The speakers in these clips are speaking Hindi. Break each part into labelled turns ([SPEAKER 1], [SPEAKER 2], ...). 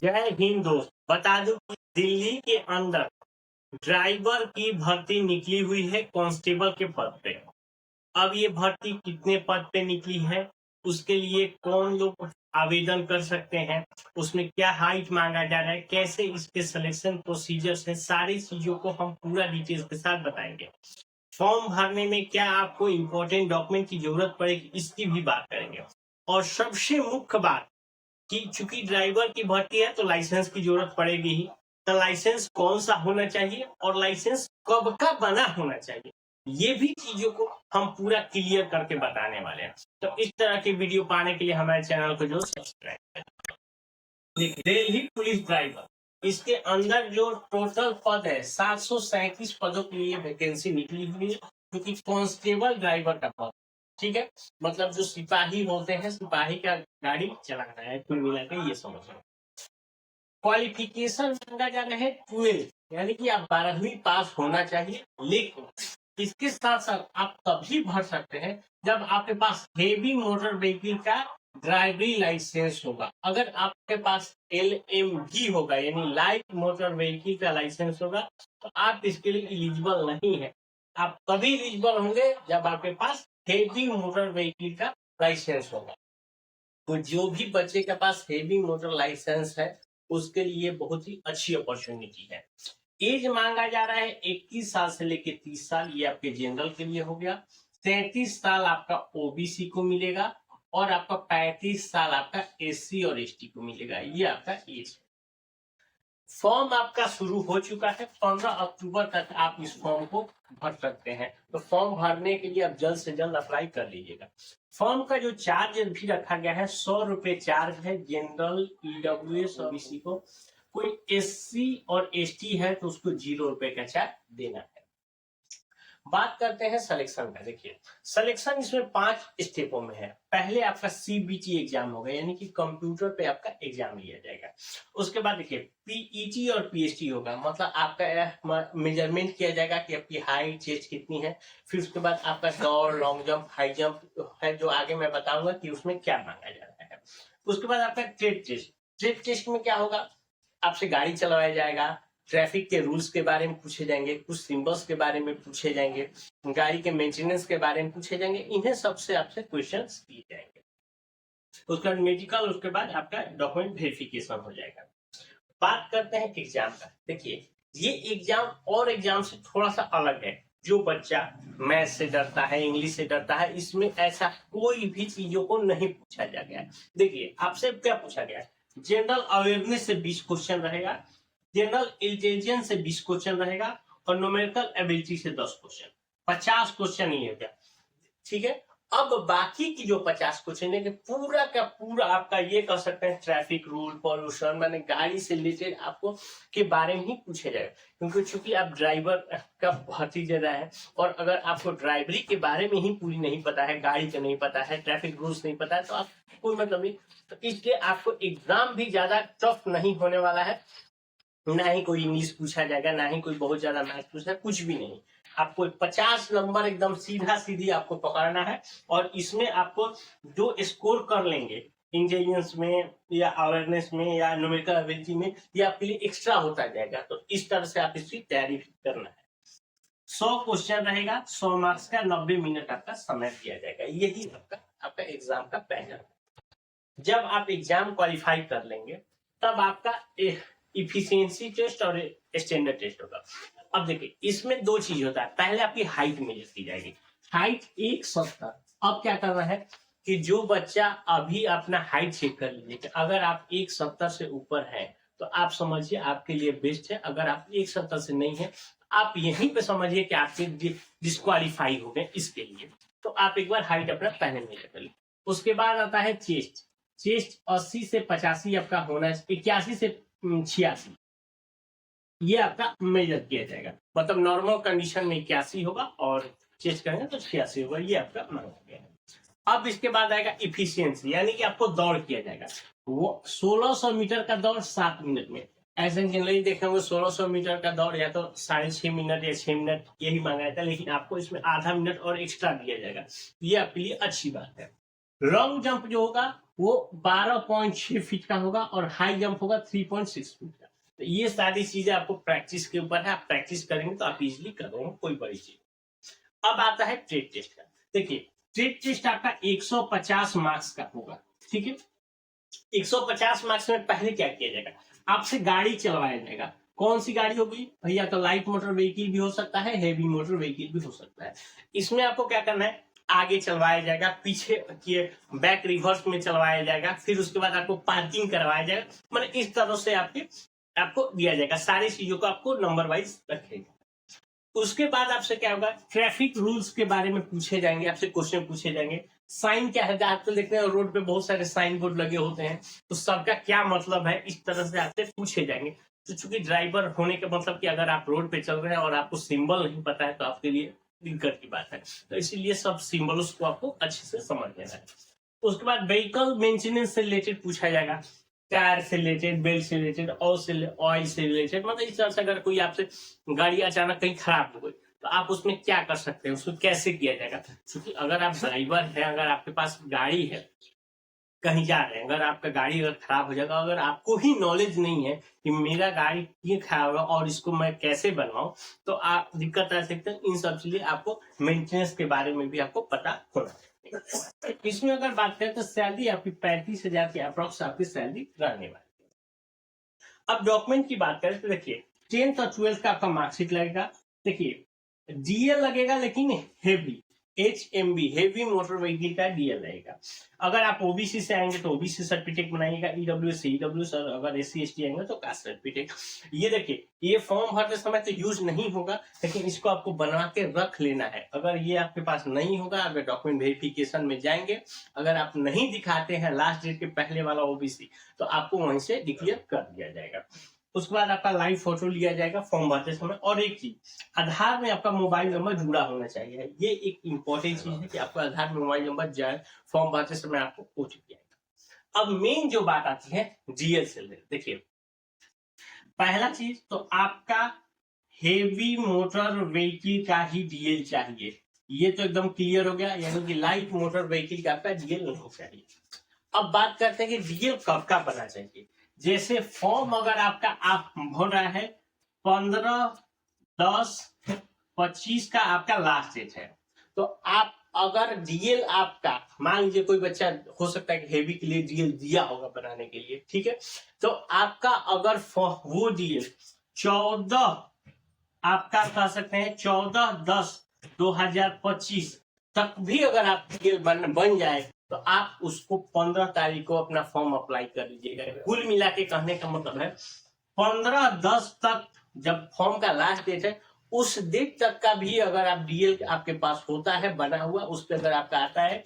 [SPEAKER 1] जय हिंद दोस्त। बता दूं कि दिल्ली के अंदर ड्राइवर की भर्ती निकली हुई है कांस्टेबल के पद पे। अब ये भर्ती कितने पद पे निकली है, उसके लिए कौन लोग आवेदन कर सकते हैं, उसमें क्या हाइट मांगा जा रहा है, कैसे इसके सिलेक्शन प्रोसीजर्स है, सारी चीजों को हम पूरा डिटेल्स के साथ बताएंगे। फॉर्म भरने में क्या आपको इम्पोर्टेंट डॉक्यूमेंट की जरूरत पड़ेगी, इसकी भी बात करेंगे। और सबसे मुख्य बात कि चूंकि ड्राइवर की भर्ती है तो लाइसेंस की जरूरत पड़ेगी ही। तो लाइसेंस कौन सा होना चाहिए और लाइसेंस कब का बना होना चाहिए, ये भी चीजों को हम पूरा क्लियर करके बताने वाले हैं। तो इस तरह की वीडियो पाने के लिए हमारे चैनल को जो सब्सक्राइब करें। दिल्ली पुलिस ड्राइवर, इसके अंदर जो टोटल पद है 737 पदों के लिए वैकेंसी निकली हुई है, क्योंकि कांस्टेबल ड्राइवर का पद, ठीक है, मतलब जो सिपाही होते हैं, सिपाही का गाड़ी चलाना है, कुल मिला के ये समझ लो। क्वालिफिकेशन मांगा जा रहा है 12, यानी कि आप 12वीं पास होना चाहिए। लेकिन इसके साथ साथ आप तभी भर सकते हैं जब आपके पास हेवी मोटर व्हीकल का ड्राइवरी लाइसेंस होगा। अगर आपके पास LMV होगा, यानी लाइट मोटर व्हीकल का लाइसेंस होगा, तो आप इसके लिए एलिजिबल नहीं है। आप तभी एलिजिबल होंगे जब आपके पास हेवी मोटर व्हीकल का लाइसेंस होगा। तो जो भी बच्चे के पास हेवी मोटर लाइसेंस है, उसके लिए बहुत ही अच्छी अपॉर्चुनिटी है। एज मांगा जा रहा है 21 साल से लेकर 30 साल, ये आपके जनरल के लिए हो गया। 33 साल आपका OBC को मिलेगा और आपका 35 साल आपका SC और ST को मिलेगा। ये आपका एज। फॉर्म आपका शुरू हो चुका है, 15 अक्टूबर तक आप इस फॉर्म को भर सकते हैं। तो फॉर्म भरने के लिए आप जल्द से जल्द अप्लाई कर लीजिएगा। फॉर्म का जो चार्ज भी रखा गया है 100 रुपए चार्ज है जनरल, EWS और BC को। कोई SC और ST है तो उसको 0 रुपए का चार्ज देना है। बात करते हैं सिलेक्शन का। देखिए, सिलेक्शन इसमें 5 स्टेपों में है। पहले आपका CBT एग्जाम होगा, यानी कि कंप्यूटर पे आपका एग्जाम लिया जाएगा। उसके बाद देखिए PET और PST होगा, मतलब आपका मेजरमेंट किया जाएगा कि आपकी हाइट चेस्ट कितनी है। फिर उसके बाद आपका दौड़, लॉन्ग जंप, हाई जंप है, जो आगे मैं बताऊंगा कि उसमें क्या मांगा जा रहा है। उसके बाद आपका ट्रेड टेस्ट। ट्रेड टेस्ट में क्या होगा, आपसे गाड़ी चलवाया जाएगा, ट्रैफिक के रूल्स के बारे में पूछे जाएंगे, कुछ सिंबल्स के बारे में पूछे जाएंगे, गाड़ी के मेंटेनेंस के बारे में पूछे जाएंगे। इन्हें सबसे आपसे क्वेश्चंस किए जाएंगे। उसके बाद मेडिकल, उसके बाद आपका डॉक्यूमेंट वेरिफिकेशन हो जाएगा। बात करते हैं एग्जाम का। देखिए, ये एग्जाम और एग्जाम से थोड़ा सा अलग है। जो बच्चा मैथ से डरता है, इंग्लिश से डरता है, इसमें ऐसा कोई भी चीजों को नहीं पूछा जा गया है। देखिए, आपसे क्या पूछा गया है, जनरल अवेयरनेस से 20 क्वेश्चन रहेगा, जनरल इंटेलिजेंस से 20 क्वेश्चन रहेगा और न्यूमेरिकल एबिलिटी से 10 क्वेश्चन, 50 क्वेश्चन ही है क्या, ठीक है। अब बाकी की जो 50 क्वेश्चन है, पूरा का पूरा आपका ये कह सकते हैं ट्रैफिक रूल, पॉल्यूशन, माने गाड़ी से रिलेटेड आपको के बारे में ही पूछे जाएगा। क्योंकि चूंकि आप ड्राइवर का भर्ती दे रहा है, और अगर आपको ड्राइवरी के बारे में ही पूरी नहीं पता है, गाड़ी का नहीं पता है, ट्रैफिक रूल्स नहीं पता है, तो आप कोई मतलब नहीं। तो इसलिए आपको एग्जाम भी ज्यादा टफ नहीं होने वाला है। ना ही कोई इंग्लिश पूछा जाएगा, ना ही कोई बहुत ज्यादा मैथ पूछा, कुछ भी नहीं। आपको 50 नंबर एकदम सीधा सीधी आपको पकड़ना है, और इसमें आपको जो स्कोर कर लेंगे इंटेलिजेंस में या अवेयरनेस में या न्यूमेरिकल एबिलिटी में, ये आपके लिए एक्स्ट्रा होता जाएगा। तो इस तरह से आप इसकी तैयारी करना है। 100 क्वेश्चन रहेगा, 100 मार्क्स का, 90 मिनट आपका समय दिया जाएगा। यही आपका एग्जाम का पैटर्न। जब आप एग्जाम क्वालिफाई कर लेंगे, तब आपका इफिशियंसी टेस्ट और स्टैंडर्ड टेस्ट होगा। अब देखिए, इसमें 2 चीज होता है। पहले आपकी हाइट मेजर की जाएगी, हाइट 170। अब क्या करना है कि जो बच्चा अभी अपना हाइट चेक कर लीजिए, अगर आप 170 से ऊपर है तो आप समझिए आपके लिए बेस्ट है। अगर आप 170 से नहीं है, आप यहीं पे समझिए कि आपके डिस्क्वालीफाई हो गए इसके लिए। तो आप एक बार हाइट अपना पहले मेजर कर लीजिए। उसके बाद आता है चेस्ट। चेस्ट 80 से 85 आपका होना है, 81 से 86 ये आपका मेजर किया जाएगा। मतलब नॉर्मल कंडीशन में 81 होगा और चेस्ट करेंगे तो 86 होगा। ये आपका मांगा गया है। अब इसके बाद आएगा इफिशियंसी, यानी कि आपको दौड़ किया जाएगा। वो 1600 मीटर का दौड़ 7 मिनट में। ऐसे जनरली देखेंगे 1600 मीटर का दौड़ या तो 6.5 मिनट या 6 मिनट यही मांगा जाता है, लेकिन आपको इसमें आधा मिनट और एक्स्ट्रा दिया जाएगा। ये आपके लिए अच्छी बात है। लॉन्ग जंप जो होगा वो 12.6 फीट का होगा और हाई जंप होगा 3.6 फीट का। तो ये सारी चीजें आपको प्रैक्टिस के ऊपर है, आप प्रैक्टिस करेंगे तो आप इजिली करोगे, कोई बड़ी चीज। अब आता है ट्रेड टेस्ट का। देखिए ट्रेड टेस्ट आपका 150 मार्क्स का होगा, ठीक है। 150 मार्क्स में पहले क्या किया जाएगा, आपसे गाड़ी चलवाया जाएगा। कौन सी गाड़ी होगी भैया, तो लाइट मोटर व्हीकल भी हो सकता है, हेवी मोटर व्हीकल भी हो सकता है। इसमें आपको क्या करना है, आगे चलवाया जाएगा, पीछे किए बैक रिवर्स में चलवाया जाएगा, फिर उसके बाद आपको पार्किंग करवाया जाएगा। मतलब इस तरह से आपको दिया जाएगा, सारी चीजों को आपको नंबर वाइज रखेगा। उसके बाद आपसे क्या होगा, ट्रैफिक रूल्स के बारे में पूछे जाएंगे, आपसे क्वेश्चन पूछे जाएंगे। साइन क्या है, आजकल देखते हैं रोड पे बहुत सारे साइन बोर्ड लगे होते हैं, तो सबका क्या मतलब है, इस तरह से आपसे पूछे जाएंगे। तो चूंकि ड्राइवर होने का मतलब कि अगर आप रोड पे चल रहे हैं और आपको सिंबल नहीं पता है तो आपके लिए दिक्कत की बात है, तो इसीलिए सब सिंबल्स को आपको अच्छे से समझ लेना है। उसके बाद व्हीकल मेंटेनेंस से रिलेटेड पूछा जाएगा, टायर से रिलेटेड, बेल्ट से रिलेटेड, ऑयल से रिलेटेड। मतलब इस तरह से अगर कोई आपसे गाड़ी अचानक कहीं खराब हो गई तो आप उसमें क्या कर सकते हैं, उसको कैसे किया जाएगा। क्योंकि अगर आप ड्राइवर हैं, अगर आपके पास गाड़ी है, कहीं जा रहे हैं, अगर आपका गाड़ी अगर खराब हो जाएगा, अगर आपको ही नॉलेज नहीं है कि मेरा गाड़ी क्यों खराब होगा और इसको मैं कैसे बनवाऊं, तो आप दिक्कत आ सकते हैं। इन सब चीजें आपको मेंटेनेंस के बारे में भी आपको पता होना चाहिए। इसमें अगर बात करें तो सैलरी आपकी 35,000 की अप्रोक्स आपकी सैलरी रहने वाली। अब डॉक्यूमेंट की बात करें तो देखिए 10th और 12th का आपका मार्कशीट लगेगा। देखिए डीएल लगेगा, लेकिन heavy HMB heavy motor vehicle का डीएल रहेगा। अगर आप ओबीसी से आएंगे तो ओबीसी सर्टिफिकेट बनाइएगा, ईडब्ल्यू से ईडब्ल्यू सर, अगर SC ST आएंगे तो कास्ट सर्टिफिकेट। ये देखिए ये फॉर्म भरते समय तो यूज नहीं होगा, लेकिन इसको आपको बना के रख लेना है। अगर ये आपके पास नहीं होगा, अगर डॉक्यूमेंट वेरिफिकेशन में जाएंगे, अगर आप नहीं दिखाते हैं लास्ट डेट के पहले वाला ओबीसी, तो आपको वहीं से डिक्लेयर कर दिया जाएगा। उसके बाद आपका लाइव फोटो लिया जाएगा फॉर्म भरते समय। और एक चीज, आधार में आपका मोबाइल नंबर जुड़ा होना चाहिए। ये एक इंपॉर्टेंट चीज है कि आपका आधार में मोबाइल नंबर जाए, फॉर्म भरते समय आपको OTP आएगा। अब मेन जो बात आती है डीएल से, देखिए पहला चीज तो आपका हेवी मोटर व्हीकल का ही डीएल चाहिए। ये तो एकदम क्लियर हो गया, यानी कि लाइट मोटर व्हीकल का आपका डीएल नहीं चाहिए। अब बात करते हैं कि डीएल कब का बना चाहिए। जैसे फॉर्म अगर आपका आप भर रहा है 15/10/25 का आपका लास्ट डेट है, तो आप अगर डीएल आपका, मान लीजिए कोई बच्चा हो सकता है कि हेवी के लिए डीएल दिया होगा बनाने के लिए, ठीक है, तो आपका अगर वो डीएल 14 आपका कह सकते हैं 14/10/2025 तक भी अगर आप डीएल बन जाए, तो आप उसको 15 तारीख को अपना फॉर्म अप्लाई कर लीजिएगा। कुल मिला के कहने का मतलब है 15/10 तक जब फॉर्म का लास्ट डेट है, उस डेट तक का भी अगर आप डीएल आपके पास होता है बना हुआ, उस पर अगर आपका आता है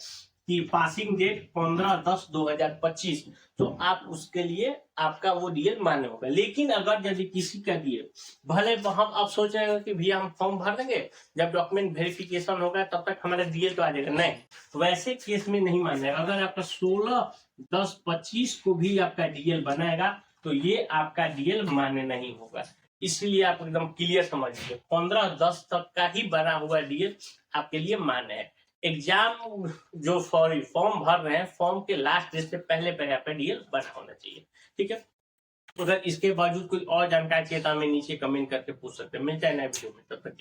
[SPEAKER 1] कि पासिंग डेट 15/10/2025, तो आप उसके लिए आपका वो डीएल मान्य होगा। लेकिन अगर यदि किसी का डीएल, भले हम अब सोच रहे हैं कि भैया हम फॉर्म भर देंगे, जब डॉक्यूमेंट वेरिफिकेशन होगा तब तक हमारा डीएल तो आ जाएगा, नहीं, वैसे केस में नहीं मान्य है। अगर आपका 16/10/25 को भी आपका डीएल बनाएगा तो ये आपका डीएल मान्य नहीं होगा। इसलिए आप एकदम क्लियर समझ लीजिए 15/10 तक का ही बना हुआ डीएल आपके लिए मान्य है। एग्जाम जो फॉर्म भर रहे हैं, फॉर्म के लास्ट डेट से पहले पहले आपका डीएल बना होना चाहिए, ठीक है। अगर इसके बावजूद कोई और जानकारी चाहिए तो हमें नीचे कमेंट करके पूछ सकते हैं। मिलता है नए वीडियो में, तब तक।